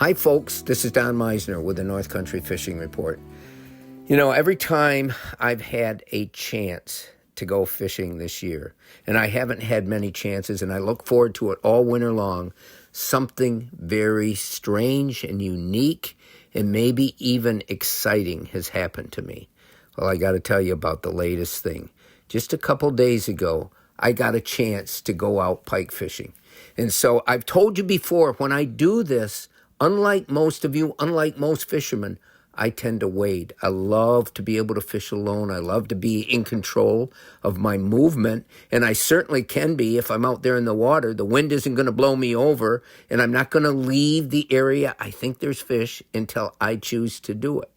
Hi, folks. This is Don Meisner with the North Country Fishing Report. You know, every time I've had a chance to go fishing this year, and I haven't had many chances, and I look forward to it all winter long, something very strange and unique and maybe even exciting has happened to me. Well, I got to tell you about the latest thing. Just a couple days ago, I got a chance to go out pike fishing. And so I've told you before, when I do this, unlike most of you, unlike most fishermen, I tend to wade. I love to be able to fish alone. I love to be in control of my movement, and I certainly can be if I'm out there in the water. The wind isn't going to blow me over, and I'm not going to leave the area I think there's fish until I choose to do it.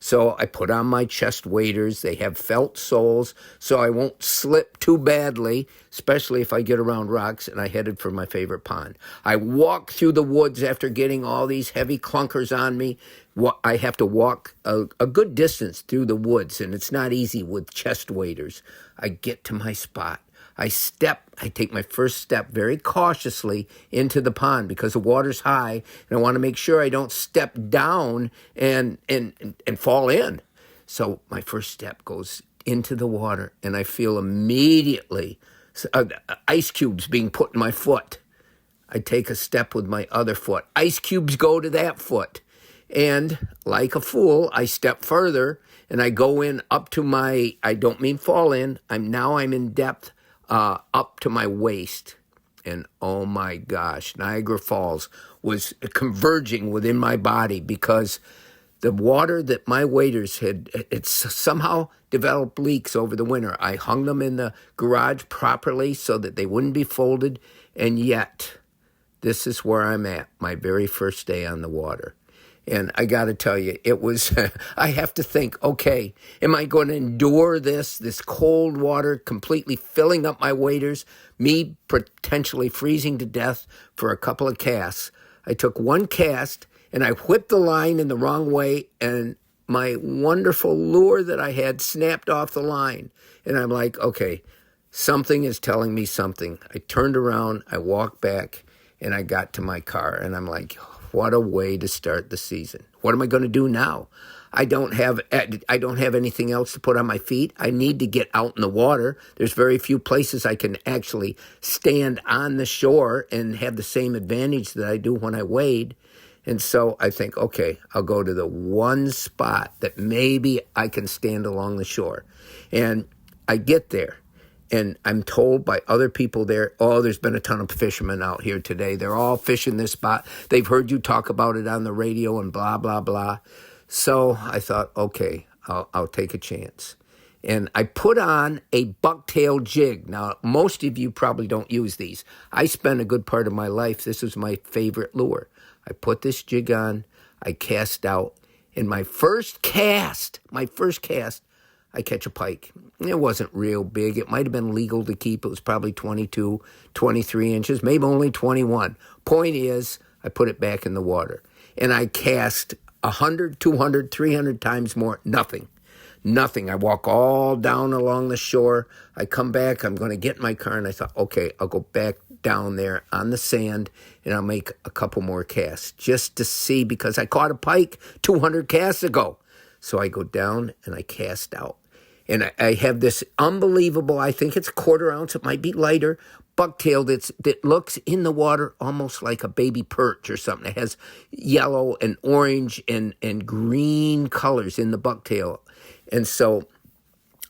So I put on my chest waders. They have felt soles, so I won't slip too badly, especially if I get around rocks, and I headed for my favorite pond. I walk through the woods after getting all these heavy clunkers on me. I have to walk a good distance through the woods, and it's not easy with chest waders. I get to my spot. I take my first step very cautiously into the pond because the water's high, and I want to make sure I don't step down and fall in. So my first step goes into the water, and I feel immediately ice cubes being put in my foot. I take a step with my other foot. Ice cubes go to that foot. And like a fool, I step further, and I go in up to I don't mean fall in, I'm in depth, up to my waist. And oh my gosh, Niagara Falls was converging within my body because the water that my waders it's somehow developed leaks over the winter. I hung them in the garage properly so that they wouldn't be folded. And yet, this is where I'm at, my very first day on the water. And I got to tell you, it was, I have to think, okay, am I going to endure this cold water completely filling up my waders, me potentially freezing to death for a couple of casts? I took one cast, and I whipped the line in the wrong way, and my wonderful lure that I had snapped off the line. And I'm like, okay, something is telling me something. I turned around, I walked back, and I got to my car, and I'm like, what a way to start the season. What am I going to do now? I don't have anything else to put on my feet. I need to get out in the water. There's very few places I can actually stand on the shore and have the same advantage that I do when I wade. And so I think, okay, I'll go to the one spot that maybe I can stand along the shore. And I get there. And I'm told by other people there, oh, there's been a ton of fishermen out here today. They're all fishing this spot. They've heard you talk about it on the radio and blah, blah, blah. So I thought, okay, I'll take a chance. And I put on a bucktail jig. Now, most of you probably don't use these. I spent a good part of my life. This was my favorite lure. I put this jig on. I cast out. In my first cast, I catch a pike. It wasn't real big. It might have been legal to keep. It was probably 22, 23 inches, maybe only 21. Point is, I put it back in the water. And I cast 100, 200, 300 times more. Nothing. I walk all down along the shore. I come back. I'm going to get in my car. And I thought, okay, I'll go back down there on the sand, and I'll make a couple more casts just to see, because I caught a pike 200 casts ago. So I go down and I cast out. And I have this unbelievable, I think it's a quarter ounce, it might be lighter, bucktail that looks in the water almost like a baby perch or something. It has yellow and orange and green colors in the bucktail. And so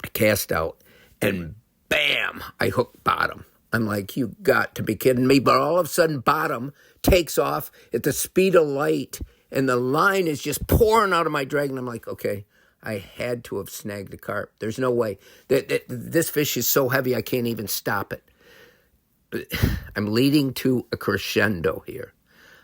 I cast out, and bam, I hook bottom. I'm like, you got to be kidding me. But all of a sudden, bottom takes off at the speed of light, and the line is just pouring out of my drag. And I'm like, okay, I had to have snagged a carp. There's no way. This fish is so heavy, I can't even stop it. I'm leading to a crescendo here.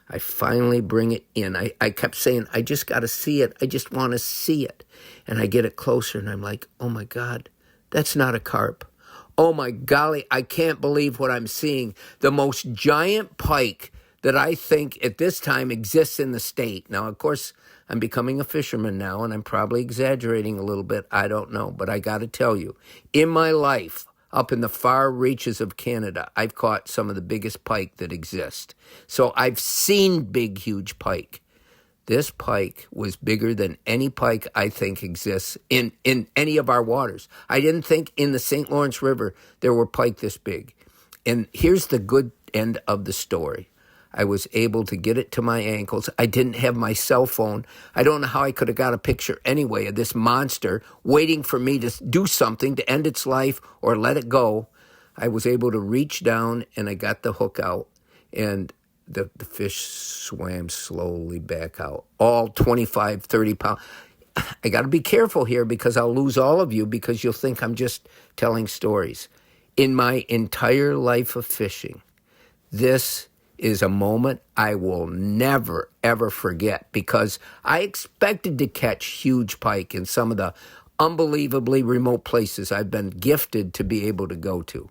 I finally bring it in. I kept saying, I just got to see it. I just want to see it. And I get it closer, and I'm like, oh, my God, that's not a carp. Oh, my golly, I can't believe what I'm seeing. The most giant pike that I think at this time exists in the state. Now, of course, I'm becoming a fisherman now, and I'm probably exaggerating a little bit. I don't know. But I got to tell you, in my life, up in the far reaches of Canada, I've caught some of the biggest pike that exist. So I've seen big, huge pike. This pike was bigger than any pike I think exists in any of our waters. I didn't think in the St. Lawrence River there were pike this big. And here's the good end of the story. I was able to get it to my ankles. I didn't have my cell phone. I don't know how I could have got a picture anyway of this monster waiting for me to do something to end its life or let it go. I was able to reach down and I got the hook out, and the fish swam slowly back out, all 25, 30 pounds. I got to be careful here because I'll lose all of you because you'll think I'm just telling stories. In my entire life of fishing, this is a moment I will never, ever forget because I expected to catch huge pike in some of the unbelievably remote places I've been gifted to be able to go to,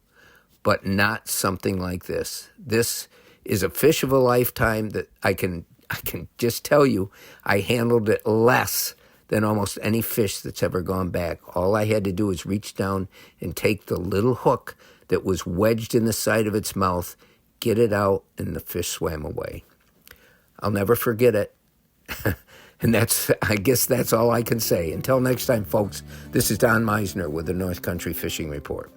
but not something like this. This is a fish of a lifetime that I can just tell you I handled it less than almost any fish that's ever gone back. All I had to do was reach down and take the little hook that was wedged in the side of its mouth, get it out, and the fish swam away. I'll never forget it. And I guess that's all I can say. Until next time, folks, this is Don Meisner with the North Country Fishing Report.